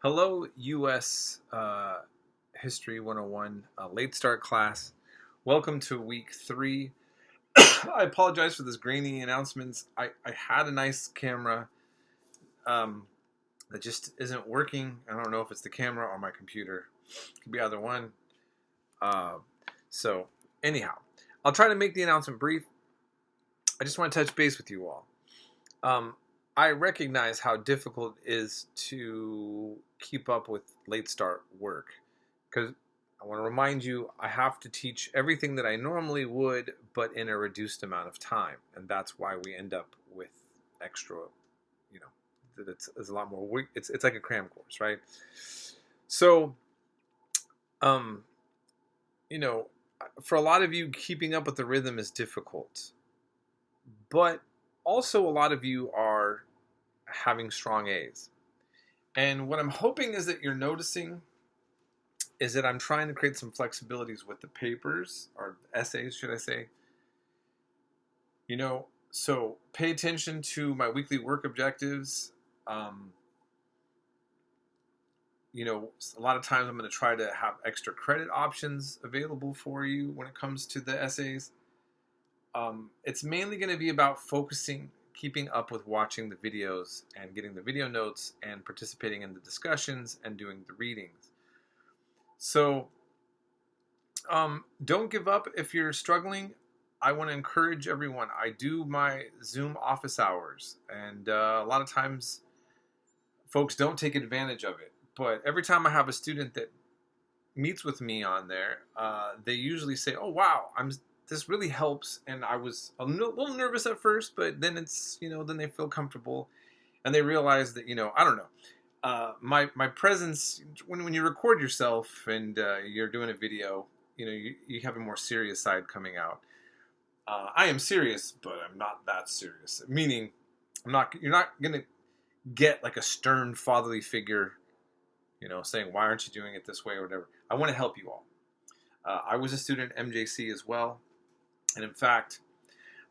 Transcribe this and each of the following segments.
Hello, U.S. History 101 late start class. Welcome to week 3. I apologize for this grainy announcements. I had a nice camera that just isn't working. I don't know if it's the camera or my computer. It could be either one. So anyhow, I'll try to make the announcement brief. I just want to touch base with you all. I recognize how difficult it is to keep up with late start work, because I want to remind you I have to teach everything that I normally would, but in a reduced amount of time, and that's why we end up with extra, that it's a lot more work. It's like a cram course, right? So, for a lot of you, keeping up with the rhythm is difficult, but also a lot of you are having strong A's. And what I'm hoping is that you're noticing is that I'm trying to create some flexibilities with the papers, or essays, should I say. So pay attention to my weekly work objectives. A lot of times I'm going to try to have extra credit options available for you when it comes to the essays. It's mainly going to be about keeping up with watching the videos and getting the video notes and participating in the discussions and doing the readings. So don't give up if you're struggling. I want to encourage everyone. I do my Zoom office hours, and a lot of times folks don't take advantage of it. But every time I have a student that meets with me on there, they usually say, "Oh, wow, this really helps." And I was a little nervous at first, but then then they feel comfortable, and they realize that, I don't know, my presence when you record yourself and you're doing a video, you have a more serious side coming out. I am serious, but I'm not that serious. Meaning, you're not gonna get like a stern fatherly figure, saying, "Why aren't you doing it this way?" or whatever. I want to help you all. I was a student at MJC as well. And in fact,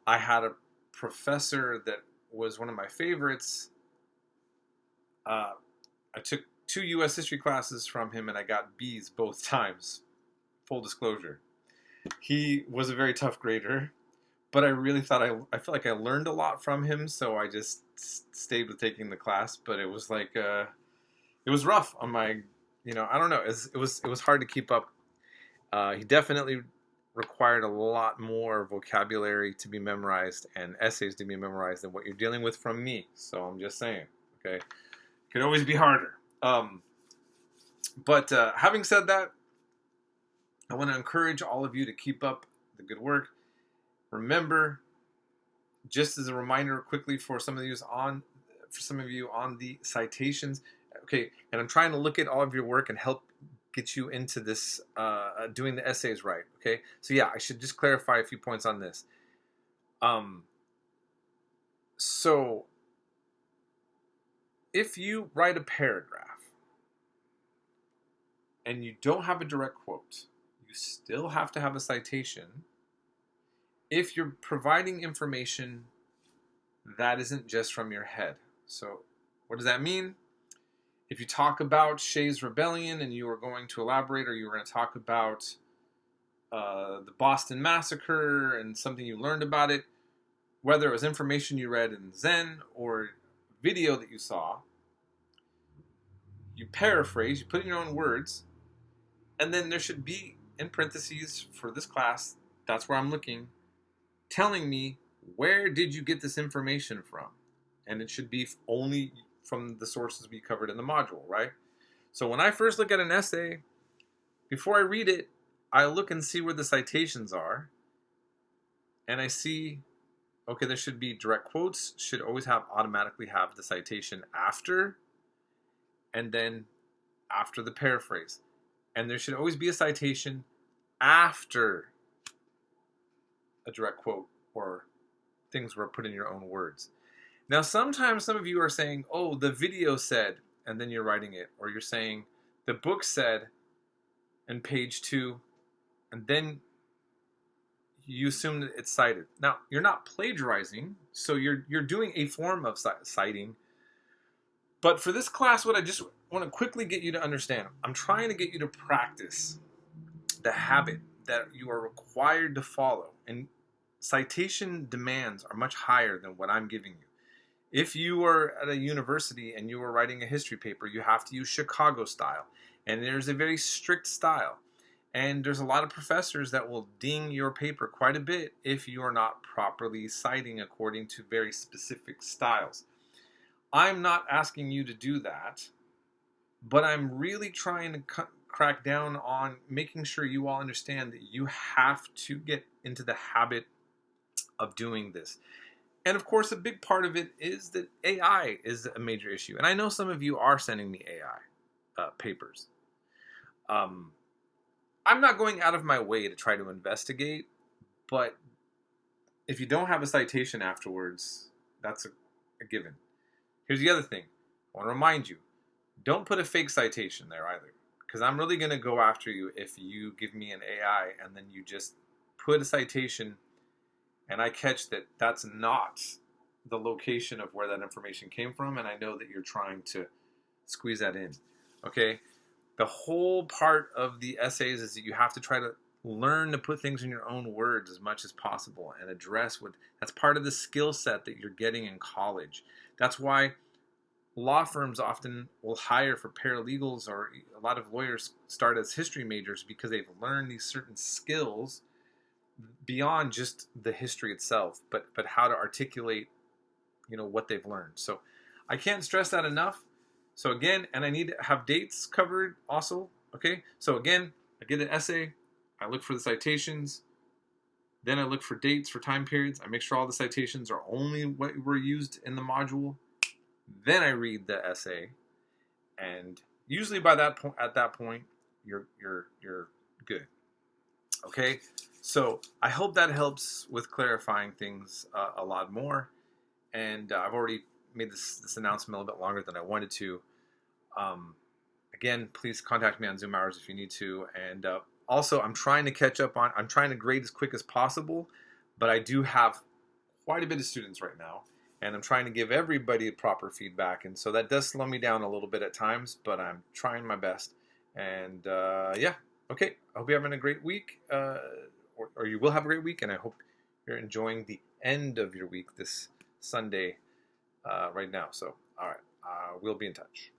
I had a professor that was one of my favorites. I took 2 U.S. history classes from him, and I got B's both times. Full disclosure. He was a very tough grader, but I really thought I felt like I learned a lot from him, so I just stayed with taking the class. But it was like, it was rough on my, I don't know. It was hard to keep up. He definitely required a lot more vocabulary to be memorized and essays to be memorized than what you're dealing with from me. So I'm just saying, okay? It could always be harder. But having said that, I want to encourage all of you to keep up the good work. Remember, just as a reminder quickly for some of you on the citations, okay, and I'm trying to look at all of your work and help get you into this, doing the essays right, okay? So yeah, I should just clarify a few points on this. So if you write a paragraph and you don't have a direct quote, you still have to have a citation if you're providing information that isn't just from your head. So what does that mean? If you talk about Shays' Rebellion and you are going to elaborate, or you were going to talk about the Boston Massacre and something you learned about it, whether it was information you read in Zen or video that you saw, you paraphrase, you put it in your own words, and then there should be, in parentheses for this class, that's where I'm looking, telling me, where did you get this information from? And it should be only from the sources we covered in the module, right? So when I first look at an essay, before I read it, I look and see where the citations are, and I see, okay, there should be direct quotes, should always automatically have the citation after, and then after the paraphrase. And there should always be a citation after a direct quote or things were put in your own words. Now, sometimes some of you are saying, "Oh, the video said," and then you're writing it. Or you're saying, "The book said," and page 2, and then you assume that it's cited. Now, you're not plagiarizing, so you're doing a form of citing, But for this class, what I just want to quickly get you to understand, I'm trying to get you to practice the habit that you are required to follow. And citation demands are much higher than what I'm giving you. If you are at a university and you are writing a history paper, you have to use Chicago style. And there's a very strict style. And there's a lot of professors that will ding your paper quite a bit if you are not properly citing according to very specific styles. I'm not asking you to do that, but I'm really trying to crack down on making sure you all understand that you have to get into the habit of doing this. And of course, a big part of it is that AI is a major issue. And I know some of you are sending me AI papers. I'm not going out of my way to try to investigate, but if you don't have a citation afterwards, that's a given. Here's the other thing. I want to remind you, don't put a fake citation there either, because I'm really going to go after you if you give me an AI and then you just put a citation and I catch that that's not the location of where that information came from, and I know that you're trying to squeeze that in, okay? The whole part of the essays is that you have to try to learn to put things in your own words as much as possible and address what, that's part of the skill set that you're getting in college. That's why law firms often will hire for paralegals, or a lot of lawyers start as history majors because they've learned these certain skills beyond just the history itself, but how to articulate, what they've learned. So I can't stress that enough. So again, and I need to have dates covered also, okay? So again, I get an essay, I look for the citations, then I look for dates for time periods, I make sure all the citations are only what were used in the module, then I read the essay, and usually by that point, at that point, you're good, okay? So I hope that helps with clarifying things a lot more, and I've already made this announcement a little bit longer than I wanted to. Again, please contact me on Zoom hours if you need to. And also, I'm trying to catch up on, I'm trying to grade as quick as possible, but I do have quite a bit of students right now, and I'm trying to give everybody proper feedback. And so that does slow me down a little bit at times, but I'm trying my best. And yeah, okay. I hope you're having a great week, or you will have a great week, and I hope you're enjoying the end of your week this Sunday right now. So, all right, we'll be in touch.